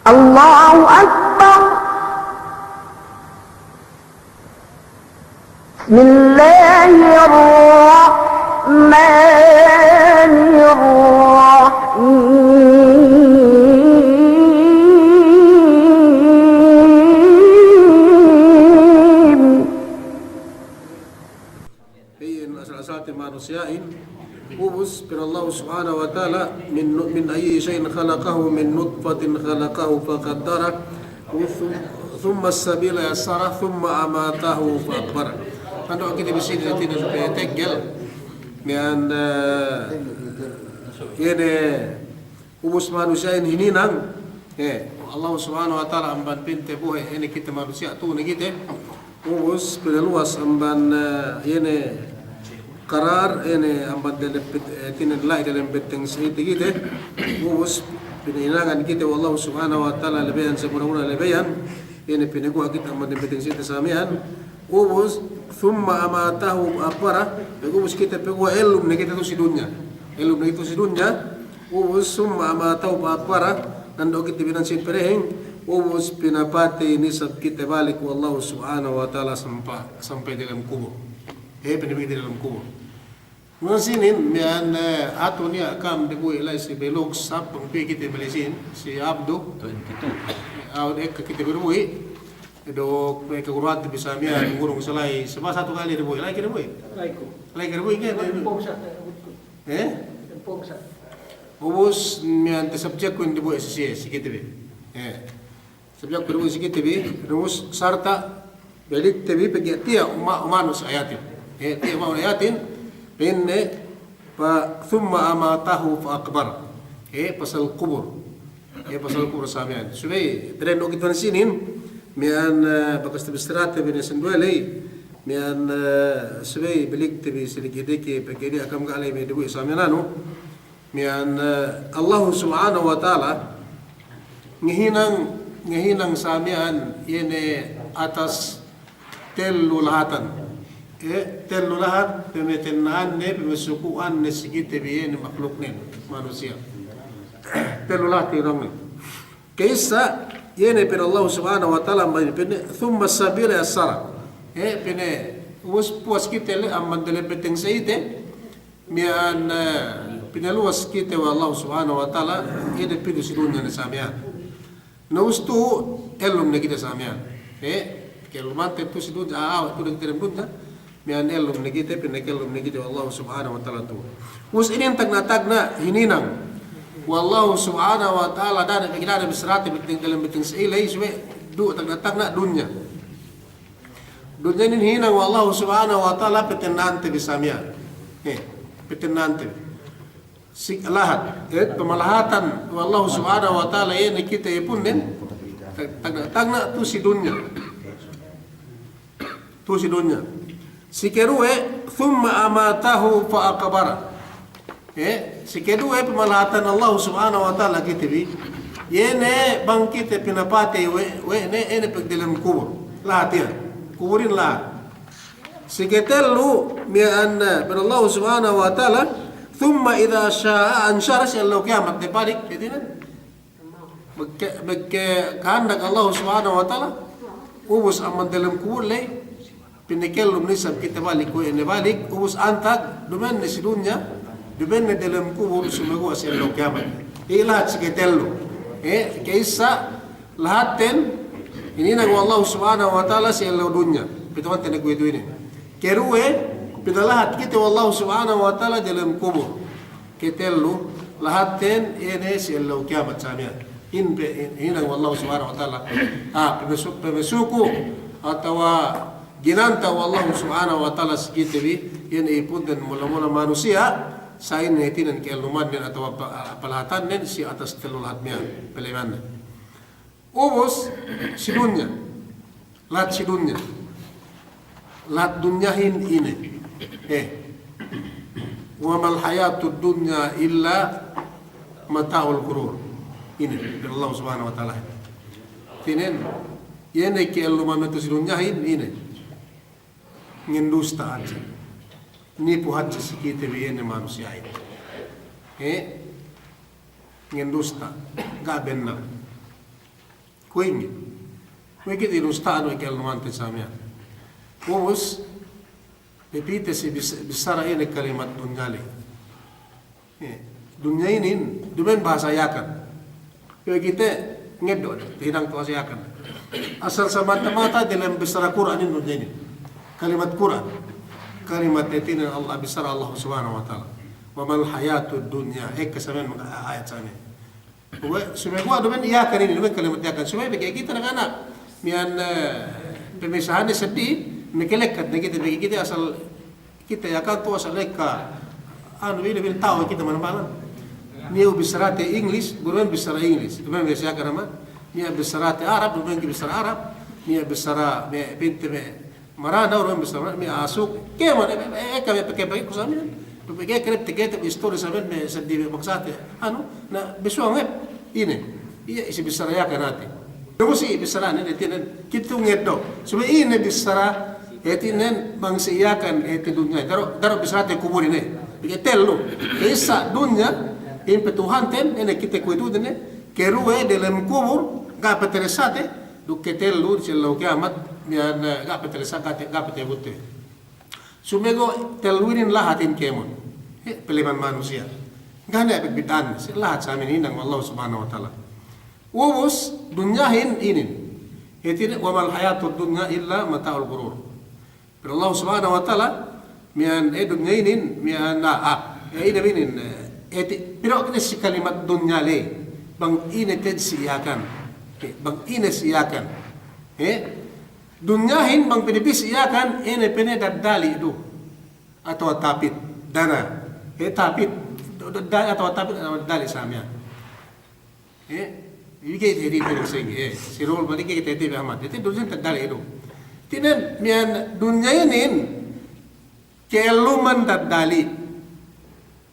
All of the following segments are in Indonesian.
Allahu Akbar. Bismillahirrahmanirrahim. Asal-asal manusiain ubus bir Allah subhanahu wa ta'ala min ayyi shay'in khalaqahu min nutfatin khalaqahu faqaddara thumma as-sabila yassara thumma amatahu fa'akbara. Ando kita bisa tidak supaya tegel dan ini ubus manusiain hininang Allah subhanahu wa ta'ala amban pinte buhe ini kita manusia tu ni kita ubus peluas amban ini karar ini amban tinin lai dalam beteng sehiti kita ubus pininangan kita Allah subhanahu wa ta'ala lebayan semula-mula lebayan ini pinagua kita amban beteng sehiti samian ubus thumma amatahu akbara ubus kita pegua elum ni kita tu si dunya elum ni itu si dunya ubus thumma amatahu akbara nando kita binan sin perehing ubus pinapati nisab kita balik Allah subhanahu wa ta'ala sampai dalam kubur pinipigil dalam kubur. Ngayon sinin, miyan ato niya kam di po ilay si Belog Sap, ang kita malisin, si Abdo. 22. Awad kita berbuhi. Dok may kaguruhat di bisa miya, ngurong salay. Sama satu kali di po ilay kira po Ilay kira po Ubus miyan te subject ko di po si kita bi. Subject ko di po si kita bi. Ubus sarta belik te bi pagyatia umanos ayatin. Tiya umanos ayatin. Pinne pa thumma amatahu fa akbar pasal kubur pasal kubur samian subay dren og itwan sinin mian bakas tibstrate bin sendwelay mian subay bilik tibi siligidiki pagidi akam galay me debu samianano mian Allah subhanahu wa ta'ala ngihinang samian yene atas telulhatan telu lahat pemitinaan ne pemisukuan ne sigite biye ne makhluk ne manusia telu lahat irong kaisa yene per Allah subhanahu wa ta'ala pene thumma sabila yassara pene us puas kite le amman dele beteng seite mian pinaluas kite wa Allah subhanahu wa ta'ala ide pidu sidunya ne samian no ustu elum ne kita samian kelumante tu sidunya tu de terembunya mian elum ni kita pinakelum ni kita Allah subhanahu wa ta'ala tu us ini tagna hininang wallahu subhanahu wa ta'ala dan pagilada bisrati biting dalam biting seilay suwe du tagna dunya ini hinang wallahu subhanahu wa ta'ala petenante bisamiya petenante lahat pemalahatan wallahu subhanahu wa ta'ala ini kita ipun din tagna tu si dunya si kedua thumma amatahu fa akbara si kedua pemalahatan Allah subhanahu wa ta'ala kita bi yene bangkit pinapati we ne pagdalam kubur lahat yan kuburin lahat si ketelu mianna ber Allah subhanahu wa ta'ala thumma idha syaa anshara si Allah kiamat di balik kitinan magkahandak Allah subhanahu wa ta'ala ubus amman dalam kubur lay pinikelum nisab kita balik ko ene balik ubus antag dumen ni si dunya dumen ni dalam kubur sumago sa Allah kiamat lahat si ketelu kaisa lahaten ini nang Allah subhanahu wa ta'ala si Allah dunya pitawan tinagwido ini keruwe pinalahat kita Allah subhanahu wa ta'ala dalam kubur ketelu lahaten ene si Allah kiamat samian ini nang Allah subhanahu wa ta'ala pemisuko atawa ginanta Allah subhanahu wa ta'ala sikita bi yan ipun dan mula-mula manusia sa initinan kaya lumad din atau palahatan din si atas telulahat niya paliman ubos si dunya lahat si dunya lahat dunyahin ini wa mal hayatud dunya illa mata'ul ghurur ini dari Allah subhanahu wa ta'ala tinen yan kaya lumad itu si dunyahin ini ngendusta aja nipu haja sikite biyene manusia itu ngendusta gabenna kuingit. Kuingit inustaan ikel numante samia. Ubus pepite si bisara ini kalimat dunyali. Dunia ini dumen bahasa yakan. Kaya kita ngedon, tinang tuwa yakan. Asal semata-mata dalam besar Quran ini dunia ini. Kalimat Quran. Kalimat itu Allah besar Allah Subhanahu wa taala. Wa mal hayatud dunya kasaman ayat sana. Supaya gua dumen yakan ini dumen kalimat yakan. Supaya bagi kita anak-anak mian pemisahan sedih mekelekat bagi kita asal kita yakan tu asal leka anu ini tahu kita mana-mana. Nia bisarate English, buruan bisara English. Dumen biasa yakan nama. Nia bisarate Arab, dumen bisara Arab. Nia bisara binti marana orang bisara mi asuk. Keman kami pakai kusamin. Pakai kerep tiket histori saben me sedih maksate. Anu na bisuang ini. Iya isi bisara yakan nanti. Terus si bisara ini tinen kita ngedo. Supaya ini bisara tinen bangsa yakan dunia. Daro bisarate kubur ini. Pakai telu. Esa dunia in Tuhan ten ene kita kuitu dene kerue dalam kubur gak peteresate du ketelu cello kiamat mian gak peteresate gak petebute sumego teluirin lahatin kemon peliman manusia gana bidan lahat sa amin inang Allah Subhanahu wa taala ubus dunyahin inin itine wa mal hayatud dunya illa mata'ul ghurur pero Allah Subhanahu wa taala mian dunyainin mian ina binin pero kita si kalimat dunya le bang ineted siyakan bang inesiyakan dunyahin bang pinipis siyakan ene pene dadali do atau tapit dana tapit atau tapit dali samya ibigay hindi pero sing si rol balik kita hindi Ahmad itu dunya dadali do tinan mian dunyainin keluman dadali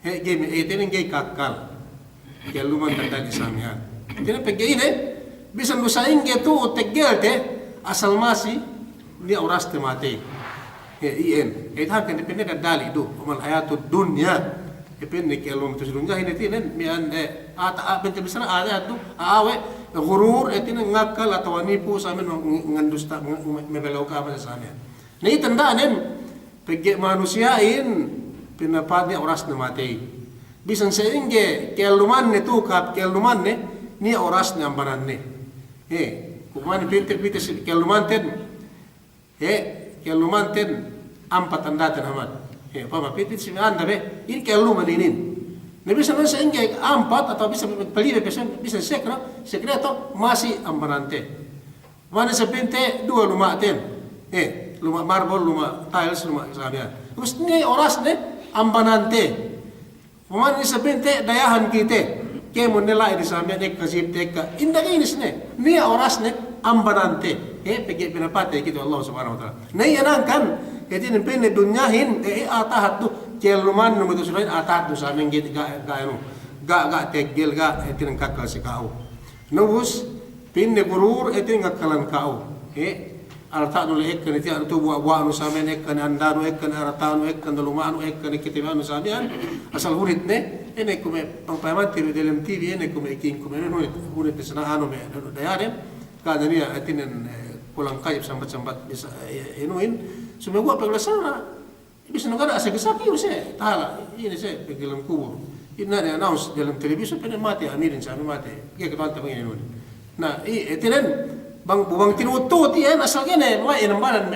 game itining gay kakal kaya luman tanda di samihan itining pagkain bisan lusaing gitu tegel te asal masi ni oras te mati ien itahan kan depende dadali do umal hayatud dunya depende kaya luman to dunya ini tinen mian ata bente bisan ada do awe gurur itining ngakal atau nipu sa amin ngandusta mebelaw ka sa amin ni tandaanin pagke manusiain pinapadi oras na matay. Bisan sa inge, keluman ne tukap, keluman ne, ni oras na ambanan ne. Kukuman pinter-pinter si keluman ten, keluman ten, ampat ang dati naman. Pamapitin si anda be, ini keluman inin. Na bisan sa inge, ampat, atau bisan palibe, bisan sekreto, masih ambanan te. Mana sa pinte, dua luma ten. Luma marble, luma tiles, luma sabihan. Terus ni oras ne, ambanante paman ni sabinte dayahan kite kemo nila ini samya nek kasip teka inda inis ne ni oras ne ambanante pegi pinapate gitu Allah Subhanahu wa taala nei anangkan edin penne dunyahin atahat tu keluman no mutus lain atahat tu samya git ga anu ga tegel ga etin kakal si kau nubus pinne gurur etin ngakalan kau arta no ekkan ti artu wa anu samen ekkan andanu ekkan arta anu ekkan lumanu ekkan kitimanu samian asal hurit ne ene kume pangpaman ti dalam TV ene kume king kume no hurit sana anu me dayaren kada ni atinen kulang kayip sambat-sambat bisa inuin sumego paglasara bisa nagada asa gisaki use tala ini se pegilam kubur ina ne announce dalam television pene mati amirin sa mati ge kadanta pangin inuin na etinen bang bubang tinutut yan asal gini mga inambanan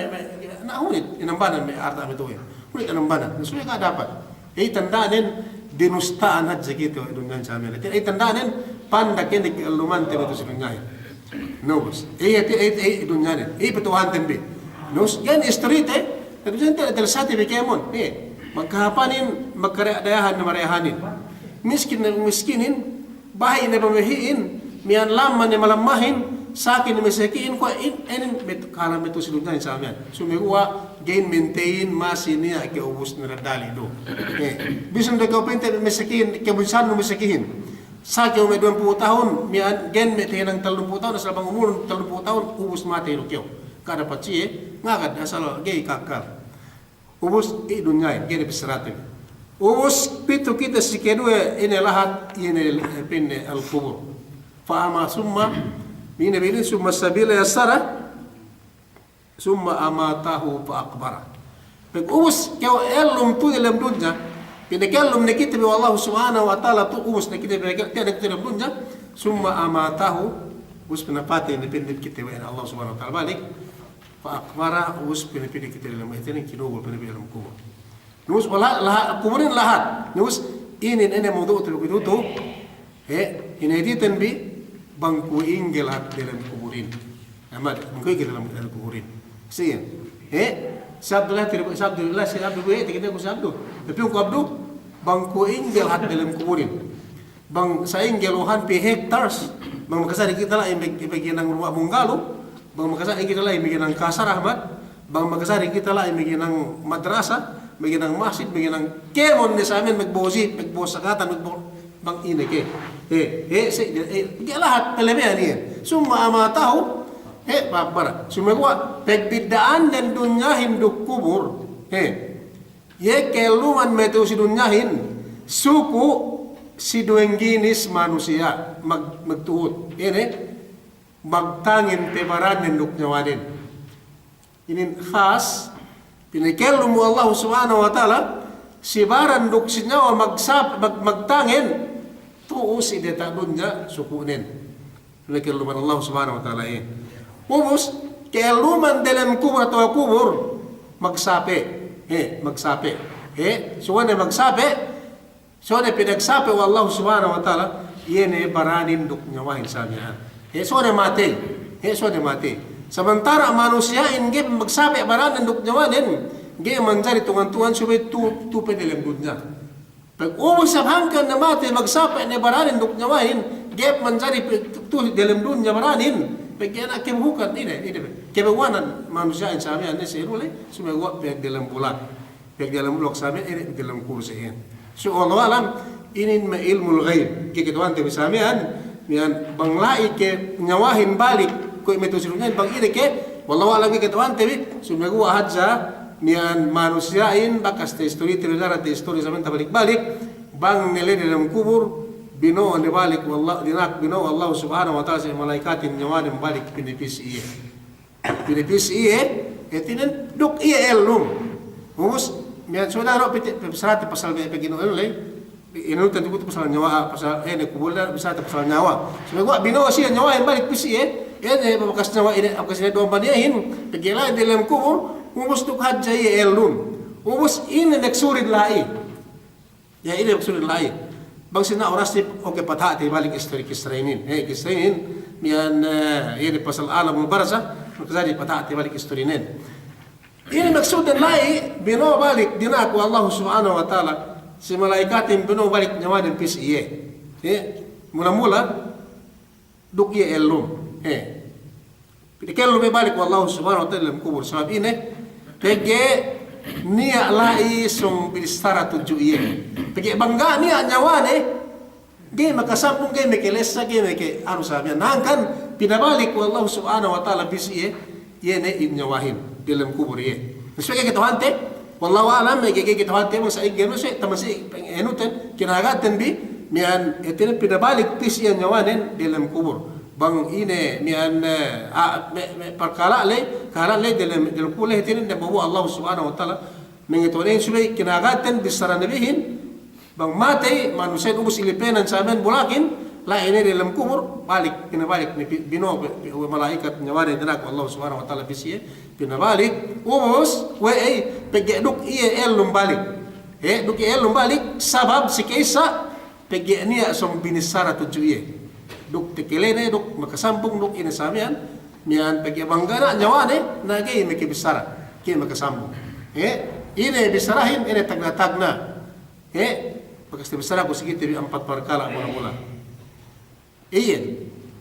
na hunit inambanan may arta ito hunit inambanan nasuya ka dapat tandaanin dinustaan at sakito dunyan sa amin tandaanin pandakin lumante mo ito sa dunyan nubos dunyan patuhan tembe nus yan street nagdusan talasati bikemon magkahapanin magkaradayahan na marehanin miskin na miskinin bahay na pamahiin miyan laman na malamahin sakin ni mesekiin ko inin karam ito silungan sa amin sumiguwa gain maintain masinia ke ubus na radali do bisan da ka pente mesekiin ke bunsan no mesekiin sa ke may 20 tahun mian gen me tinang 30 tahun sa bang umur 30 tahun ubus mate ro kyo kada patsi ngagad asal gay kakal ubus dunya gene bisratin ubus pitu kita si kedua ini lahat ini pinne al kubur fa ama summa Mine bini summa sabila yassara summa amatahu fa aqbara. Pag-ubos kaya elum tu dalam dunya, pinakelum na kita bi Allah subhanahu wa ta'ala tu ubos na kita dalam dunya, summa amatahu ubos pinapati na pinip kita bi Allah subhanahu wa ta'ala balik, fa aqbara ubos pinipili kita dalam itin kinugol pinipili dalam kubur. Nus wala kuburin lahat. Nus ini mawdu tu ineditan bi bangku inggil hat dalam kuburin. Amad bangku inggil dalam kuburin. Siyan. Sabdullah si Abdul kita ko sabdo. Tapi ko abdo bangku inggil hat dalam kuburin. Bang sa inggeluhan pi hectares. Bang makasari kita la ibigyan ng rumah bungalo. Bang makasari kita la ibigyan ng kasar Ahmad. Bang makasari kita la ibigyan ng madrasa. Bigyan ng masjid, bigyan ng kemon ni sa amin, magbosi, magbosakatan, bang inike. Lahat talabihan niya. Summa amatahu, babara. Sumagwa, pagbidaan ng dunyahin do kubur, keluman meto si dunyahin, suku si duengginis manusia, magtuot. Magtangin tebaran ng duknyawanin. Inin khas, pinikelum mo Allah subhanahu wa ta'ala, si baran duksin niya o magtangin, tuo si deta dunya sukunin. Pinikeluman Allah subhanahu wa ta'ala Ubus, keluman dalam kubur atau kubur, magsape. Magsape. Suwan magsape, suwan pinagsape wa Allah subhanahu wa ta'ala, yan baranin duknyawahin sa niya. Suwan mati. Suwan mati. Sementara manusia ini magsabi baran nduk nyawanin, ge manjari tungan-tungan subay tupe dalam dunya. Pag ubos sa hangkan na mati magsabi ni baran nduk nyawain, ge manjari tu dalam dunya baranin. Pag yan akim hukat ini. Kebawanan manusia ini sabi ane serule sumagwa pag dalam bulat. Pag dalam bulak sabi ini dalam kursiin. So Allah alam ini ma ilmul ghaib. Kikituan tabi sabi yan banglai ke nyawahin balik ko ito silungan bang irike wallahu alam katawan tabi sumagu hadza nian manusiain bakas te histori tiradara te histori zaman balik-balik bang nile dalam kubur bino ande balik wallah dinak bino Allah subhanahu wa ta'ala sa malaikatin nyawanin balik pinipis iye etinen duk iye elum humus mian saudara pesarati pasal be pegino elule inutan tu pasal nyawa pasal kubur bisa pasal nyawa sumagu bino siya nyawain balik pis iye bekas nyawa ini apa sih domba dia hin pegila dalam kubur ubus tuk hadja ye elun ubus ini neksurid lai ya ini neksurid lai bang sina orasi oke patah di balik istri kisrainin kisrainin mian ini pasal alamul barza kazali patah di balik istrinin ini maksud lai bino balik dinaku Allah subhanahu wa ta'ala si malaikatin bino balik nyawa din pis iye mula-mula duk ye elun Kalau balik Allah subhanahu wa ta'ala dalam kubur sebab ini pege niya lai sung bilistara tuju iye pege bangga niya nyawane ge makasampung ge mekelesa ge meke anu sabi nangkan pinabalik Allah subhanahu wa ta'ala bisi ne inyawahin dalam kubur iye sebagai kita hante wallahu alam ge kita hante mo sa igeno se tamasi enutan kinagatan bi mian etin pinabalik bisi nyawanen dalam kubur bang ini mian perkara le dalam kulah itu ni bahwa Allah subhanahu wa ta'ala mengetahui supaya kinagatan besar nabihin bang mati manusia ubus ilipenan saman bulakin lah ini dalam kubur balik pinabalik bino malaikat nyawarin dinak Allah subhanahu wa ta'ala bisi pinabalik ubus pegeduk iya elum balik duk elum balik sabab si kaisa pegenia som binisara tuju iya duk tekilene duk makasampung duk ini samian mian pagi banggana nyawane nage meki besara ki makasambung ini besarahin ini tagna bakas besara ko sige tibi 4 perkala mula-mula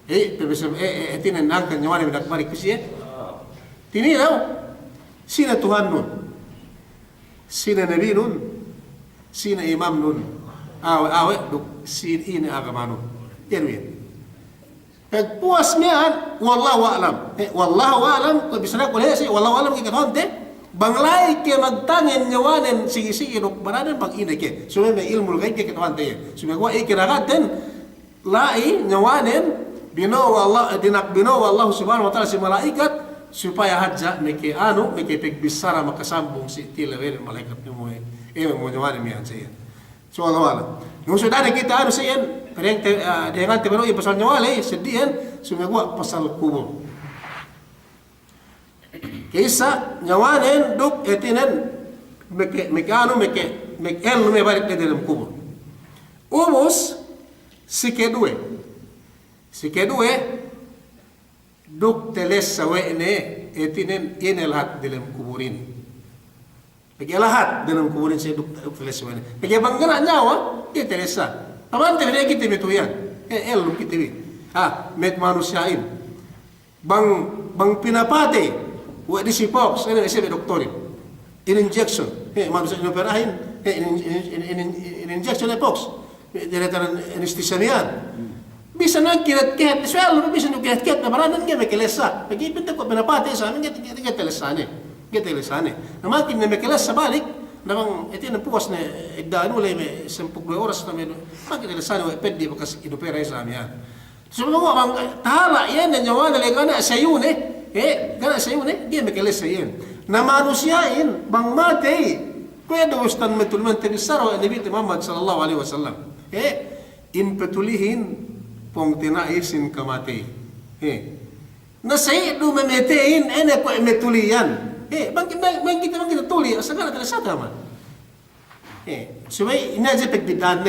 pebesam tinan nangkan nyawane bedak balik kusi tini law sina Tuhan nun sina nabi nun sina imam nun awe duk sin ini agama nun yan Pagpuas niyan, wallahu a'lam. Wallahu a'lam, kung bisana ko lesi, wallahu a'lam kikadonte, banglay ke magtangin nyawanen sige-sige no bananan pag ina ke. So may ilmu gay kikadonte. So may wa ikiragaten lai nyawanen binawa Allah, binawa Allah subhanahu wa ta'ala si malaikat supaya hadja meke pegbisara makasambong si tilawen malaikat ni mo mo nyawani mi hadja yan. So Allah wala. Nung sudah kita sa yan, parang dengan tebaro pasal nyawali sedihan sumagwa pasal kubur. Kaysa nyawanin duk etinan mekel me balik na dalam kubur. Umos si kedue duk teles sawe ne etinan lahat dalam kuburin. Lahat dalam kuburin si duk teles sawe ne. Banggana nyawa dia telesa. Taman tebe kita betu yan. El kita bi. Met manusiain. Bang pinapate wa di si Fox, ano isa doktorin. In-injection. Manusia inoperahin. In-injection na Fox. Direktaran anesthesia niyan. Bisa na kirat-kirat. Swell, bisa na kirat-kirat. Nabaranan nga may kilesa. Pag-ipinta ko, pinapati sa amin, gatelesane. Namakin na may kilesa balik, namang ito yung puwas na igdaan ulay may 10 oras na may makitelesane, pwede pa kasi inopera sa amin yan. So, mga tahala yan, nanyawa na lang sa yun gana sa yun di may kilesa yan. Na manusyain, bang matay, pwede ustan may tulman tibisaro, Nabi Muhammad sallallahu alaihi wasallam. Inpetulihin pong tinaisin kamatay. Nasay dumametein, ko imetulian. Bang kita tuli, asa ka na talasata man. So, inaja pagbidaan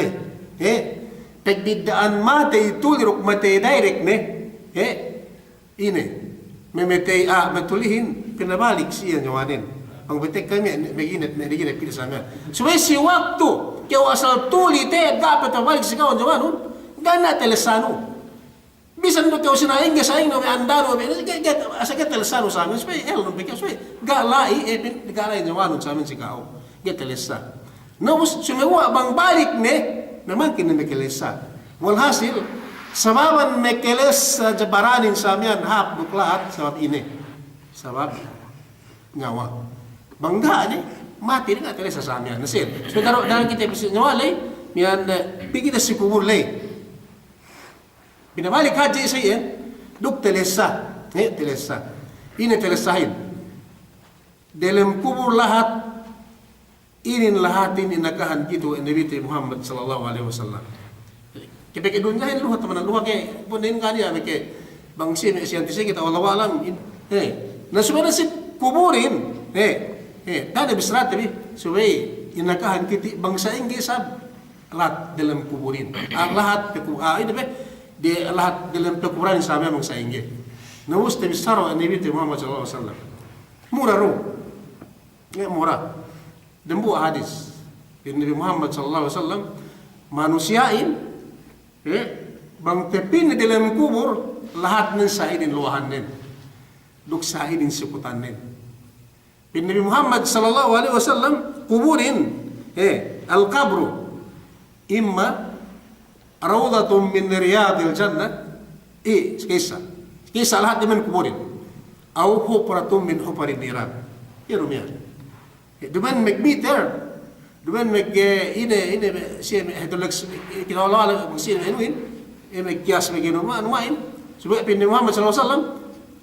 pagbidaan matay, tulirok matay direct memetay matulihin, pinabalik siya nyawanin. Ang betek kami, may ginit pila sa amin. So, si waktu, kaya asal tuli, dapat mabalik sa kawan nyawanon, gana telesano. Bisan mo kayo sinaing, gasaing na may andano, asa ka telesano sa amin, so, nung bigyan, so, galay nyawanon sa amin si kao. Gaya telesa. No, sumiwa, bang balik naman kinamikilesa. Walhasil, sababan mekeles sa jabaranin sa amyan hap buklat sabab ini sabab nyawa bangga mati ni teles sa amyan nasil so dalam kita bisa nyawa lay mian pigi na si kubur lay binabalik haji sa iyan duk telesa ini telesahin dalam kubur lahat inin lahatin inakahan gitu Nabi Muhammad sallallahu alaihi wasallam. Kaya dunyahin luha teman luha kaya punin kanya kaya bangsin siyantisnya kita Allah alam na sumana si kuburin dada bisrat tapi suway inakahan kiti bangsa inggi sab lahat dalam kuburin lahat di lahat dalam pekuburan sa aming bangsa inggi nawus tabi saro Nabi Muhammad sallallahu alaihi wasallam murah ro murah dembu hadis Nabi Muhammad sallallahu alaihi wasallam manusiain bang tepin na dalam kubur lahat ng saidin luwahanin duk saidin siputanin Nabi Muhammad sallallahu alaihi wasallam kuburin al-qabru imma rawdatun min riyadil jannah kisa lahat naman kuburin aw hupratun min huparin niran yan duman mag-meter duman ini siya hedolog kinawala siya inuin magkiyas anumain subay Nabi Muhammad sallallahu alaihi wasallam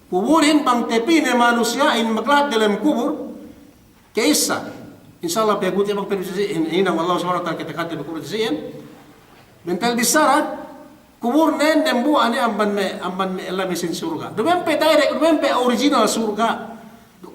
kuburin bang tepi na manusiain maglahat dalam kubur kaysa insyaallah paguti bang hinang Allah subhanahu wa ta'ala kita kubur siyan mental bisara kubur nen dembu ani amban me Allah mesin surga duman pe direct duman pe original surga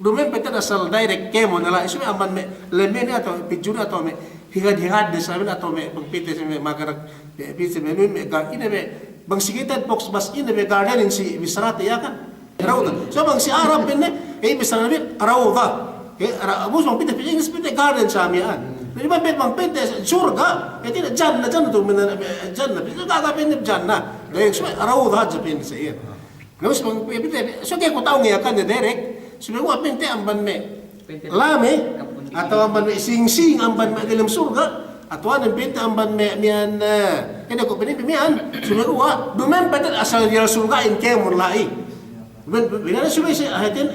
dumen peta asal direct kemo nala isu amban me lemene atau pijuna atau me higad de saben atau me pagpite me magarak pite me ini me bang sigitan box bas ini me garden si bisarate ya kan rawda so bang si arab pinne bisara me rawda abus bang pite garden sa amian di ba bang pite surga iti janna to men janna pite daga pinne janna dahil so rawda sa pinne sa iyan no so bang pite so kaya ko taong yakan direct sumiwa pinte amban me lame atau amban me sing-sing amban me dalam surga atau ang pinte amban me mian kaya ko pinipimian sumiwa dumen patat asal dia surga in kemon lai dumen sumiwa siya hatin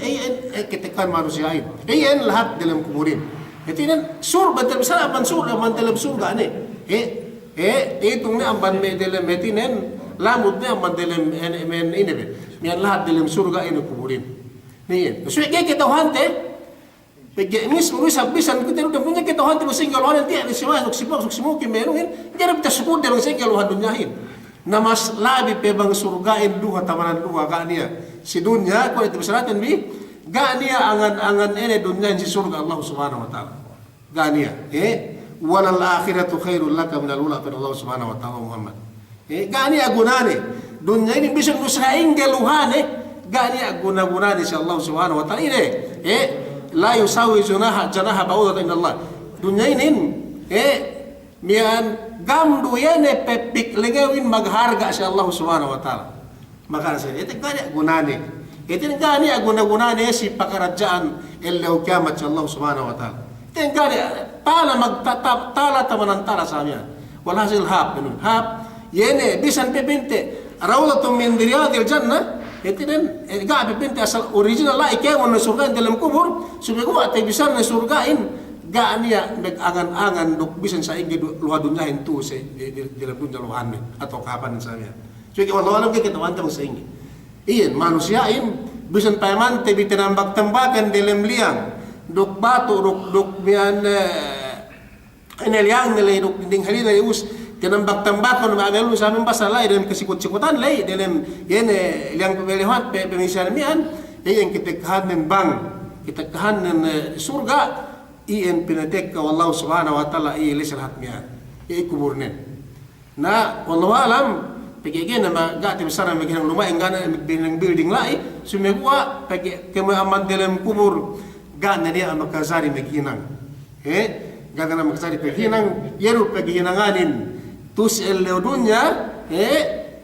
kitikan manusiain lahat dalam kuburin hatinan surga misal amban surga amban dalam surga itong na amban me dalam hatinan lamudnya mandelem men ini be. Mian lahat dalam surga ini kuburin. Nih, so kita hante pegi mis rusak bisan kita udah punya kita hante singgah lohan nanti ada siwa sok simukin menuhin jarab ta syukur dalam singgah lohan dunyahin. Namas labi pebang surgain duha tamanan duha gania. Si dunya ko itu besaratin bi gania angan ini dunya si surga Allah Subhanahu wa taala. Gania, walal akhiratu khairul laka minal ula pada Allah Subhanahu wa taala Muhammad. Gania gunane. Dunya ini bisa nusain geluhane. Gania guna-gunane si Allah Subhanahu wa taala ini. La yusawi janaha ba'udat inda Allah. Dunya ini mian gamdu yene pepik legawin magharga si Allah Subhanahu wa taala. Maka saya itu gania gunane. Itu gania guna-gunane si pakarajaan illa kiamat si Allah Subhanahu wa taala. Tinggal tala magtatap tala tamanantala sa amin. Walhasil hab minun hab yene bisan pepinte rawlatun min riyadil jannah itinen ga pepinte asal original la ikewon na surga dalam kubur sumigo at bisan na surgain ga niya nag-angan-angan duk bisan sa ingi luha dunyahin tu sa dalam dunya luhan atau kapan sa amin. So ikaw alam kita wantang sa ingi. Iyan manusiain bisan payamante bitinambak-tambakan dalam liang duk batu duk mian inelyang nilay duk ding halina yus tinambak-tambak ko na magalo sa amin pasalay dalam kasikot-sikutan lay dalam yan liang pemilihan pemisahan mian iyan kitikhan ng bang kitikhan ng surga iyan pinatek ka wallahu subhanahu wa ta'ala iilis lahat mian iikuburnin na wallahu alam pagiging na magati masara maghinang lumaing gana ng building lai sumigwa pag kamaamad dalam kubur gana dia makasari maghinang gana makasari paghinang yero paghinanganin tus elo dunya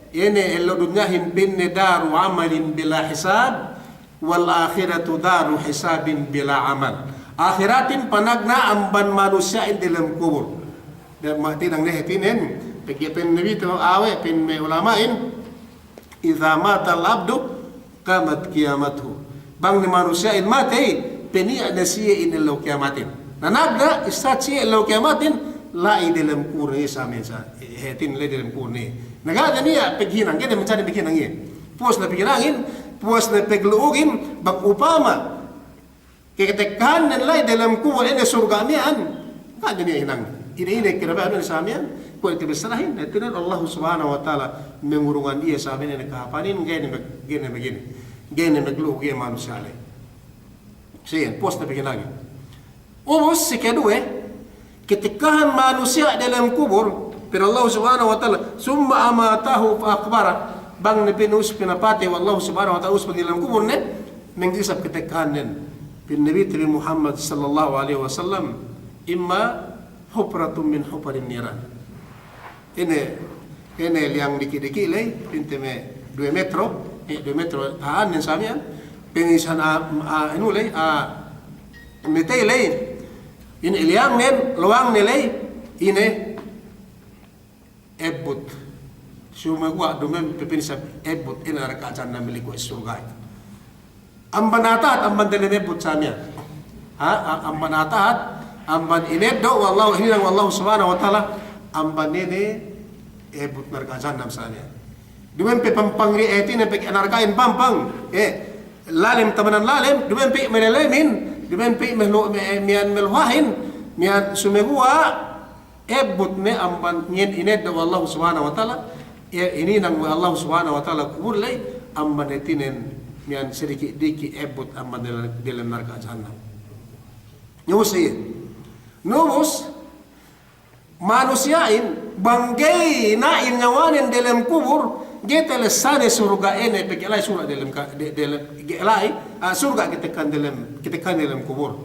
ene elo dunya hinbinne daru amalin bila hisab wal akhiratu daru hisabin bila amal akhiratin panagna amban manusia dalam kubur dan mati nang nehetinen pagipin nabi to awe pin me ulamain idza mata al abdu qamat qiyamatuhu bang ni manusia in mati penia nasiya in law kiamatin nanagda istatsi law kiamatin la dalam kurne sa mensa hetin le dalam kurne nagada niya paghinang kaya mencari paghinang yan puas na paghinangin puas na pagluugin bang upama kikitekahan ng lay dalam kuwa ina surga niyan kaya niya hinang ini kira-kira sa amin kung itibisarahin itinan Allah subhanahu wa ta'ala mengurungan dia sa amin na kahapanin gaya na magluugi ang manusia alay. So yan, post na bigyan lagi. Umos, si kedua, ketikahan manusia dalam kubur, pero Allah subhanahu wa ta'ala, summa amatahu fa akbara, bang pinus pinapati, Allah subhanahu wa ta'ala, us dalam kubur ne, nang-isap ketikahan nin, pinabiti ni Muhammad sallallahu alaihi wasallam, imma hupratun min huparin niran. Ini yang dikit-dikit lay, pintime 2 metro, 2 metro haan nin sa amin, pinisan inulay mitay lay in ilyang nen luwang nilay ine ebut sumagwa dumem pipinsa ebut ina rakacan na miliko surga amban atat amban dalam ebut samya amban atat amban ineddo wallahu hinang wallahu subhanahu wa ta'ala amban nene ebut narkacan nam samya dumem pepampangri etin pe narkain pampang lalim tamanan lalim dumempi melelemin dumempi mian melwahin mian sumegua ebut ne amban nyen ined wallahu subhanahu wa ta'ala ini nang Allah subhanahu wa ta'ala kubur lay amban etinen mian sedikit diki ebut amban dalam neraka jahannam nyus nubus manusiain banggay na inyawanin dalam kubur kita lesane surga ene pegelai surga dalam gelai surga kita kan dalam kubur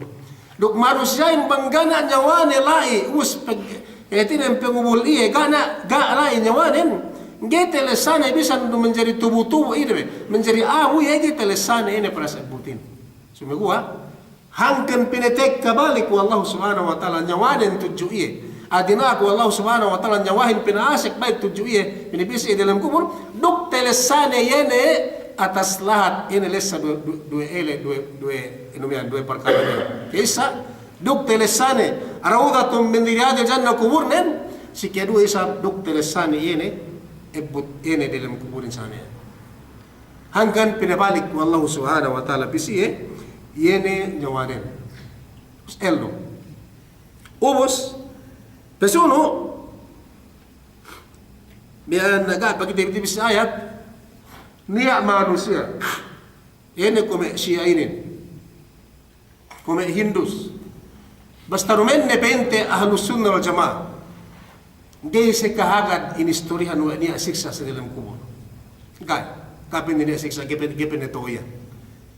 duk manusia yang banggana nyawane lai us etinen pengubul iye gana ga lai nyawanen kita lesane bisa menjadi tubuh-tubuh ini menjadi awu ya kita lesane ene para sebutin sumegua hangkan pinetek kabalik wallahu subhanahu wa ta'ala nyawanen tujuh iye adina ko Allah subhanahu wa ta'ala nyawahin pinaasik baik tujuiye pinipisi dalam kubur duk telesane yene atas lahat ini lesa dua perkara kisa duk telesane rawdatun min riyadil jannah kubur nen si kedua isa duk telesane yene ebut ene dalam kuburin sana. Hangkan pinabalik ko Allah subhanahu wa ta'ala bisiye, yene nyawanen. Elno. Ubos, pesuno, biyan naga pag ibig ayat, niya manusia, yene kume Syiainin, kume Hindus, basta rumenne pente ahlus sunnah wal jamaah, gay se kahagad inistorihan wa niya siksa sa dalam kubur. Kapin niya siksa, gipin ito yan.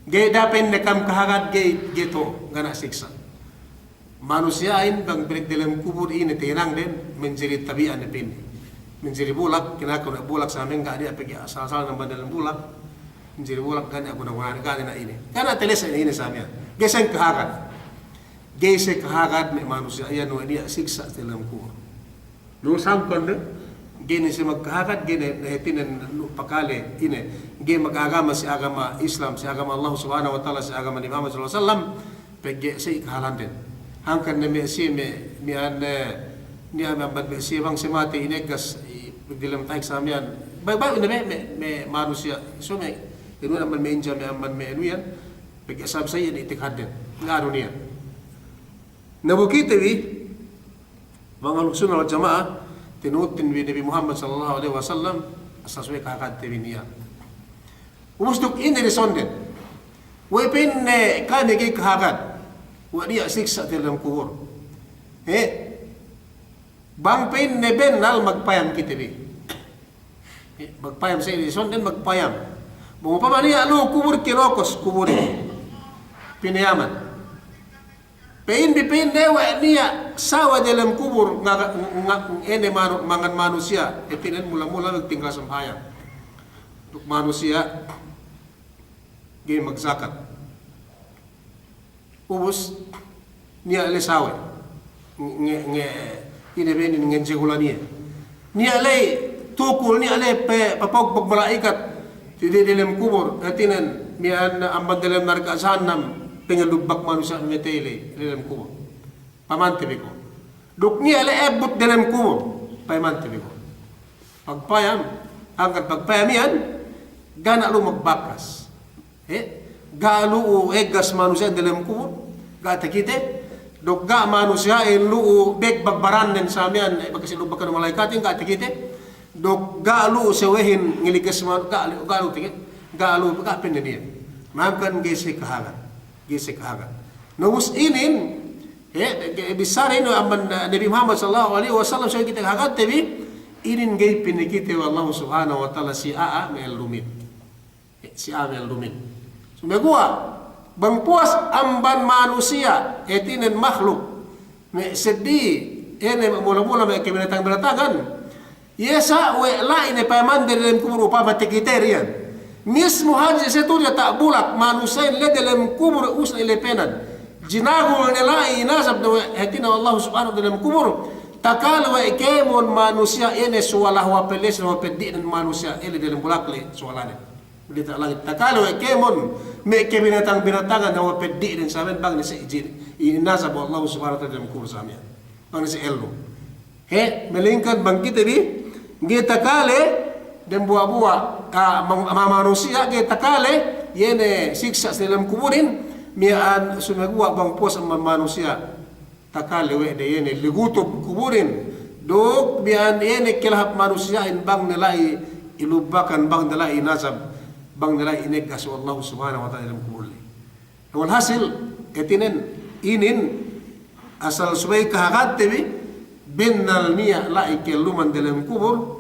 Gay dapin nekam kahagad gay gito gana siksa. Manusiain bang berik dalam kubur ini tinang din menjadi tabian na pin. Menjadi bulak, kinako na bulak sa amin gani apagi asal-asal ng dalam bulak. Menjadi bulak gani ako nang gani na ini. Kana teles ini sa amin. Gay sen kahagad. Gay se kahagad may manusia ayan wa niya siksa dalam kubur. Nung sampan din gini si magkahagad, gini nahitinan pakali, ini gini mag-agama si agama Islam, si agama Allah subhanahu wa ta'ala, si agama ni Muhammad sallallahu alaihi wasallam, pegi si ikahalan din. Hangkan na may si niya mabad si bang si mati inegas dilam taik sa amyan. Bay na may manusia. So may ino naman may inja may amman may ano yan. Pegi asab sa yan itikad din. Nga ano niya. Nabukita mga luksunan at jamaah tinutin bi Nabi Muhammad sallallahu alaihi wasallam asaswe kakad tebin niya. Umusduk ini resonden. Wa pin kani gi kakad. Wa dia siksa dalam kubur. Bang pin ne benal magpayam kitibi. Magpayam sa resonden magpayam. Bungo pa niya lo kubur kirokos kuburi. Pinayaman. Pain dewa niya sawa dalam kubur ene mangan manusia etinan mula-mula nagtingkla sa bahaya. Duk manusia gay magzakat. Ubos niya ale sawa. Nge inebenin ngen niya. Niya ale tukul niya ale papag malaikat di dalam kubur etinan mian amban dalam narka sanam pengelubak manusia metele dalam kubur. Pamantibi ko. Duk niya ala ebot dalam kubur. Pamantibi ko. Pagpayam, hanggang pagpayam yan, gana lo magbakas. Galo egas manusia dalam kubur. Gata kite. Duk ga manusia lu beg bagbaran din sa amyan. Pagkasilubak ka ng malaikat yung gata kite. Duk galo sewehin ngilikas manusia. Galo tingit. Galo pagkapin na niya. Mahamkan gese kahagan. Gese kahagan. Nubus inin, bisarin aman Nabi Muhammad sallallahu alaihi wasallam sa kita kahagan tabi inin gay pinikite wa Allah subhanahu wa ta'ala si Aa may lumin. Si Aa may lumin. Sumegua, bang puas amban manusia etinen makhluk may seddi ene mula-mula may kibinatang-binatagan. Yesa we lain e paman dalam kubur upama tikitarian. Mismo haji setunya tak bulak manusia le dalam kubur usna ilepenan jinagul nila inasab na hetina Allah subhanahu dalam kubur takal wa ikemon manusia ene suwalah wa peles wa pedin manusia ele dalam bulak le suwalane di tak langit takal wa ikemon me kebinatang-binatangan na wa pedin saben bang ni sa inasab Allah subhanahu dalam kubur samya bang ni sa elo melingkan bang kita di gita kale dan buah-buah manusia kita kale yene siksa dalam kuburin mian sumegua bang pos manusia takale we de yene ligutob kuburin dok bian yene kelahap manusia in bang nilai ilubakan bang nilai nasab bang nilai inegas Allah subhanahu wa ta'ala dalam kubur. Walhasil etinen inin asal subay kahakat tebi binnal niya lai keluman dalam kubur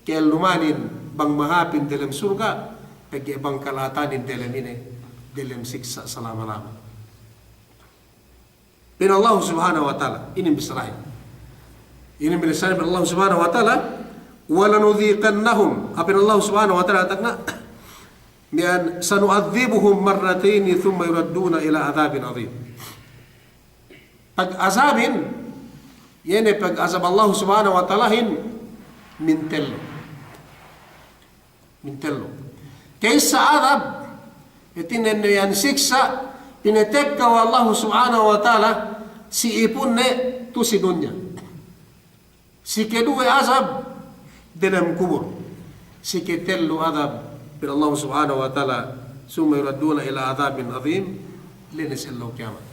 kelumanin bang mahapin dalam surga pagi bang kalatanin dalam ini dalam siksa selama-lama. Bin Allah subhanahu wa ta'ala ini bisrahin. Ini bisrahin bin Allah subhanahu wa ta'ala walanudhiqannahum apin Allah subhanahu wa ta'ala takna bian sanu'adzibuhum marratain thumma yuradduna ila adzabin adzim. Pag azabin yene pag azab Allah subhanahu wa ta'ala mintello kaysa adab itinen yan siksa pinetekka wa Allah subhanahu wa ta'ala si ipunne tu si dunya si kedua azab dalam kubur Sikitellu adab bin Allah subhanahu wa ta'ala summa yuradduna ila adabin azim linis illahu kiamat.